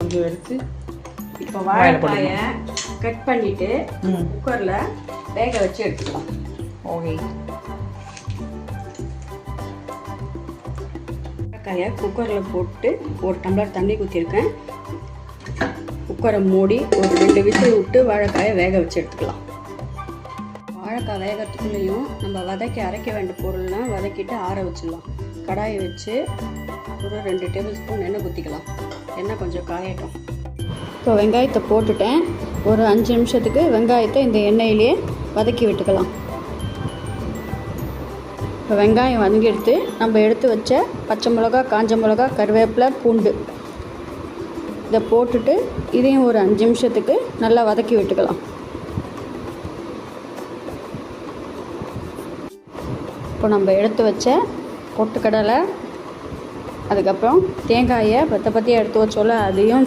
கொஞ்சம் எடுத்து இப்போ வாழைக்காயை கட் பண்ணிவிட்டு குக்கரில் வேக வச்சு எடுத்துக்கலாம். ஓகே. வாழைக்காயை குக்கரில் போட்டு ஒரு டம்ளர் தண்ணி ஊற்றிருக்கேன். குக்கரை மூடி ஒரு 2 விசில் விட்டு வாழைக்காயை வேக வச்சு எடுத்துக்கலாம். வாழைக்காய் வேகிறதுக்குள்ளேயும் நம்ம வதக்கி அரைக்க வேண்டிய பொருள்லாம் வதக்கிட்டு ஆற வச்சிடலாம். கடாயை வச்சு ஒரு 2 டேபிள் ஸ்பூன் எண்ணெய் ஊற்றிக்கலாம். எண்ணெய் கொஞ்சம் காயட்டும். இப்போ வெங்காயத்தை போட்டுட்டேன். ஒரு 5 நிமிஷத்துக்கு வெங்காயத்தை இந்த எண்ணெயிலே வதக்கி விட்டுக்கலாம். இப்போ வெங்காயம் வதங்கிடுத்து நம்ம எடுத்து வச்ச பச்சை மிளகா, காஞ்ச மிளகா, கருவேப்பிலை, பூண்டு இதை போட்டுட்டு இதையும் ஒரு 5 நிமிஷத்துக்கு நல்லா வதக்கி விட்டுக்கலாம். இப்போ நம்ம எடுத்து வச்ச பொட்டுக்கடலை, அதுக்கப்புறம் தேங்காயை பற்ற எடுத்து வச்சோல அதையும்